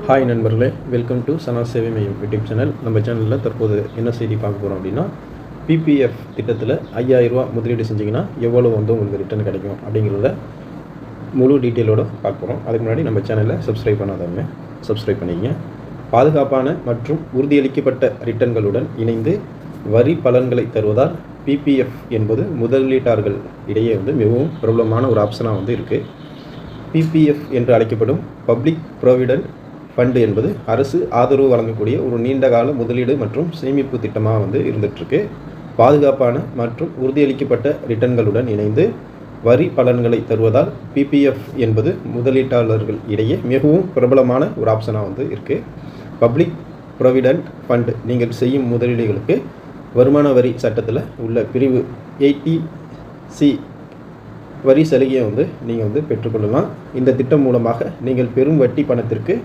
Hi நண்பர்களே, welcome to சனா சேவை மையம் யூடியூப் சேனல். நம்ம சேனலில் தற்போது என்ன செய்தி பார்க்க போகிறோம் அப்படின்னா, பிபிஎஃப் திட்டத்தில் 5000 ரூபா முதலீடு செஞ்சிங்கன்னா எவ்வளோ வந்து உங்களுக்கு ரிட்டர்ன் கிடைக்கும் அப்படிங்கிறத முழு டீட்டெயிலோடு பார்க்க போகிறோம். அதுக்கு முன்னாடி நம்ம சேனலை சப்ஸ்கிரைப் பண்ணாதவங்க சப்ஸ்கிரைப் பண்ணிக்கங்க. பாதுகாப்பான மற்றும் உறுதியளிக்கப்பட்ட ரிட்டர்ன்களுடன் இணைந்து வரி பலன்களை தருவதால் பிபிஎஃப் என்பது முதலீட்டாளர்கள் இடையே வந்து மிகவும் பிரபலமான ஒரு ஆப்ஷனாக வந்து இருக்குது. பிபிஎஃப் என்று அழைக்கப்படும் பப்ளிக் ப்ராவிடென்ட் ஃபண்டு என்பது அரசு ஆதரவு வழங்கக்கூடிய ஒரு நீண்டகால முதலீடு மற்றும் சேமிப்பு திட்டமாக வந்து இருந்துகிட்ருக்கு. பாதுகாப்பான மற்றும் உறுதியளிக்கப்பட்ட ரிட்டர்ன்களுடன் இணைந்து வரி பலன்களை தருவதால் பிபிஎஃப் என்பது முதலீட்டாளர்கள் இடையே மிகவும் பிரபலமான ஒரு ஆப்ஷனாக வந்து இருக்குது. பப்ளிக் ப்ராவிடென்ட் ஃபண்டு நீங்கள் செய்யும் முதலீடுகளுக்கு வருமான வரி சட்டத்தில் உள்ள பிரிவு 80C வரி சலுகையை வந்து நீங்கள் வந்து பெற்றுக்கொள்ளலாம். இந்த திட்டம் மூலமாக நீங்கள் பெரும் வட்டி பணத்திற்கு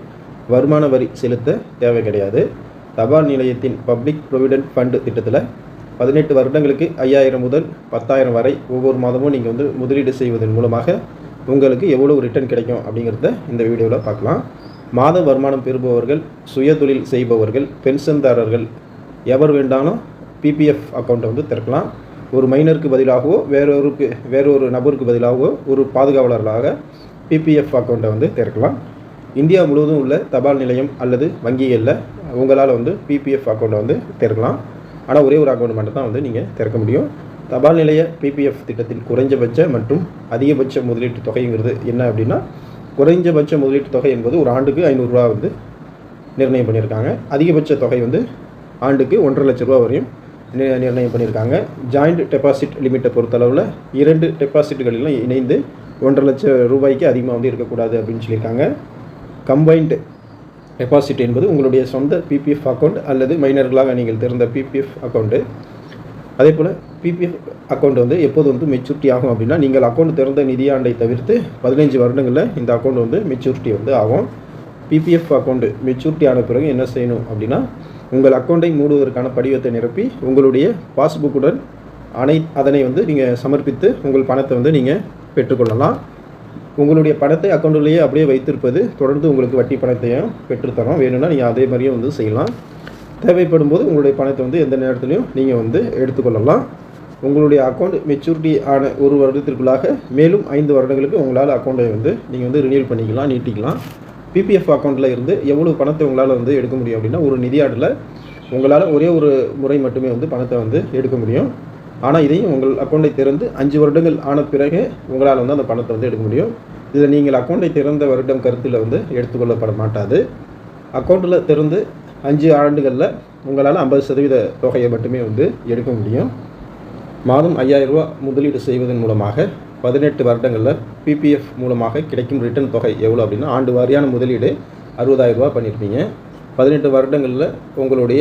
வருமான வரி செலுத்த தேவை கிடையாது. தபால் நிலையத்தின் பப்ளிக் ப்ராவிடென்ட் ஃபண்டு திட்டத்தில் 18 வருடங்களுக்கு 5000 முதல் 10000 வரை ஒவ்வொரு மாதமும் நீங்கள் வந்து முதலீடு செய்வதன் மூலமாக உங்களுக்கு எவ்வளோ ரிட்டர்ன் கிடைக்கும் அப்படிங்கிறத இந்த வீடியோவில் பார்க்கலாம். மாத வருமானம் பெறுபவர்கள், சுய தொழில் செய்பவர்கள், பென்ஷன்தாரர்கள் எவர் வேண்டாலும் பிபிஎஃப் அக்கௌண்ட்டை வந்து திறக்கலாம். ஒரு மைனருக்கு பதிலாகவோ வேறொரு நபருக்கு பதிலாகவோ ஒரு பாதுகாவலர்களாக பிபிஎஃப் அக்கௌண்ட்டை வந்து திறக்கலாம். இந்தியா முழுவதும் உள்ள தபால் நிலையம் அல்லது வங்கிகளில் உங்களால் வந்து பிபிஎஃப் அக்கௌண்ட்டை வந்து திறக்கலாம். ஆனால் ஒரே ஒரு அக்கௌண்ட் மட்டும் தான் வந்து நீங்கள் திறக்க முடியும். தபால் நிலைய பிபிஎஃப் திட்டத்தில் குறைஞ்சபட்ச மற்றும் அதிகபட்ச முதலீட்டு தொகைங்கிறது என்ன அப்படின்னா, குறைஞ்சபட்ச முதலீட்டு தொகை என்பது ஒரு ஆண்டுக்கு 500 ரூபா வந்து நிர்ணயம் பண்ணியிருக்காங்க. அதிகபட்ச தொகை வந்து ஆண்டுக்கு 1.5 லட்ச ரூபா வரையும் நிர்ணயம் பண்ணியிருக்காங்க. ஜாயிண்ட் டெபாசிட் லிமிட்டை பொறுத்தளவில் 2 டெபாசிட்டுகளிலும் இணைந்து 1.5 லட்சம் ரூபாய்க்கு அதிகமாக வந்து இருக்கக்கூடாது அப்படின்னு சொல்லியிருக்காங்க. கம்பைன்டு டெபாசிட் என்பது உங்களுடைய சொந்த பிபிஎஃப் அக்கௌண்ட் அல்லது மைனர்களாக நீங்கள் திறந்த பிபிஎஃப் அக்கௌண்ட்டு. அதே போல் பிபிஎஃப் அக்கௌண்ட் வந்து எப்போது வந்து மெச்சூரிட்டி ஆகும் அப்படின்னா, நீங்கள் அக்கௌண்ட் திறந்த நிதியாண்டை தவிர்த்து 15 வருடங்களில் இந்த அக்கௌண்ட் வந்து மெச்சூரிட்டி வந்து ஆகும். பிபிஎஃப் அக்கௌண்ட்டு மெச்சூரிட்டி ஆன பிறகு என்ன செய்யணும் அப்படின்னா, உங்கள் அக்கௌண்ட்டை மூடுவதற்கான படிவத்தை நிரப்பி உங்களுடைய பாஸ்புக்குடன் அதனை வந்து நீங்கள் சமர்ப்பித்து உங்கள் பணத்தை வந்து நீங்கள் பெற்றுக்கொள்ளலாம். உங்களுடைய பணத்தை அக்கௌண்ட்டிலேயே அப்படியே வைத்திருப்பது தொடர்ந்து உங்களுக்கு வட்டி பணத்தையும் பெற்றுத்தரோம். வேணும்னா நீங்கள் அதே மாதிரியும் வந்து செய்யலாம். தேவைப்படும் போது உங்களுடைய பணத்தை வந்து எந்த நேரத்துலையும் நீங்கள் வந்து எடுத்துக்கொள்ளலாம். உங்களுடைய அக்கௌண்ட் மெச்சூரிட்டி ஆன ஒரு வருடத்திற்குள்ளாக மேலும் 5 வருடங்களுக்கு உங்களால் அக்கௌண்ட்டை வந்து நீங்கள் வந்து ரினியூல் பண்ணிக்கலாம், நீட்டிக்கலாம். பிபிஎஃப் அக்கௌண்ட்டில் இருந்து எவ்வளோ பணத்தை உங்களால் வந்து எடுக்க முடியும் அப்படின்னா, ஒரு நிதியாண்டில் உங்களால் ஒரே ஒரு முறை மட்டுமே வந்து பணத்தை வந்து எடுக்க முடியும். ஆனால் இதையும் உங்கள் அக்கௌண்ட்டை திறந்து 5 வருடங்கள் ஆன பிறகு உங்களால் வந்து அந்த பணத்தை வந்து எடுக்க முடியும். இதில் நீங்கள் அக்கௌண்ட்டை திறந்த வருடம் கருத்தில் வந்து எடுத்துக்கொள்ளப்பட மாட்டாது. அக்கௌண்ட்டில் திறந்து 5 ஆண்டுகளில் உங்களால் 50% தொகையை மட்டுமே வந்து எடுக்க முடியும். மாதம் 5000 ரூபா முதலீடு செய்வதன் மூலமாக 18 வருடங்களில் பிபிஎஃப் மூலமாக கிடைக்கும் ரிட்டர்ன் தொகை எவ்வளோ அப்படின்னா, ஆண்டு வாரியான முதலீடு 60000 ரூபா பண்ணியிருப்பீங்க. 18 வருடங்களில் உங்களுடைய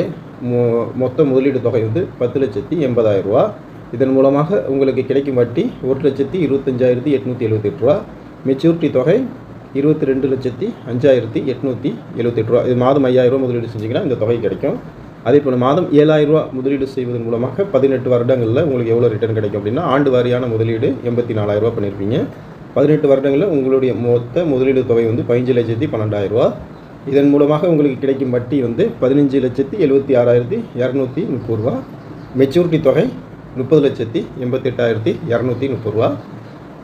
மொத்த முதலீடு தொகை வந்து 10,80,000 ரூபா. இதன் மூலமாக உங்களுக்கு கிடைக்கும் வட்டி 1,25,878 ரூபா. மெச்சூரிட்டி தொகை 22,05,878 ரூபா. இது மாதம் 5000 ரூபா முதலீடு செஞ்சிங்கன்னா இந்த தொகை கிடைக்கும். அதே போல் மாதம் 7000 ரூபா முதலீடு செய்வதன் மூலமாக 18 வருடங்களில் உங்களுக்கு எவ்வளோ ரிட்டர்ன் கிடைக்கும் அப்படின்னா, ஆண்டு வாரியான முதலீடு 84,000 ரூபா பண்ணியிருப்பீங்க. 18 வருடங்களில் உங்களுடைய மொத்த முதலீடு தொகை வந்து 15,12,000 ரூபா. இதன் மூலமாக உங்களுக்கு கிடைக்கும் வட்டி வந்து 15,76,230 ரூபா. மெச்சூரிட்டி தொகை 30,88,230 ரூபா.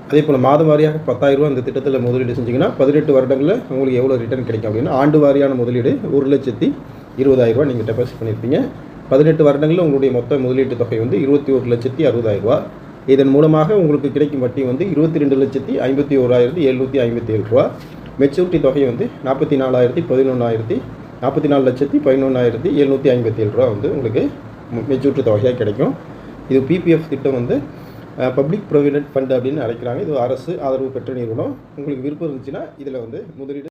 அதே போல் மாதம் வாரியாக 10,000 ரூபா இந்த திட்டத்தில் முதலீடு செஞ்சிங்கன்னா 18 வருடங்களில் உங்களுக்கு எவ்வளோ ரிட்டர்ன் கிடைக்கும் அப்படின்னா, ஆண்டு வாரியான முதலீடு 1,20,000 ரூபா நீங்கள் டெபாசிட் பண்ணியிருப்பீங்க. 18 வருடங்களில் உங்களுடைய மொத்த முதலீட்டு தொகை வந்து 21,60,000 ரூபா. இதன் மூலமாக உங்களுக்கு கிடைக்கும் வட்டி வந்து 22,51,757 ரூபா. மெச்சூரிட்டி தொகை வந்து 44,11,757 ரூபா வந்து உங்களுக்கு மெச்சூரிட்டி தொகையாக கிடைக்கும். இது பிபிஎஃப் திட்டம் வந்து பப்ளிக் ப்ராவிடென்ட் ஃபண்ட் அப்படின்னு அழைக்கிறாங்க. இது அரசு ஆதரவு பெற்ற நிறுவனம். உங்களுக்கு விருப்பம் இருந்துச்சுன்னா இதில் வந்து முதலீடு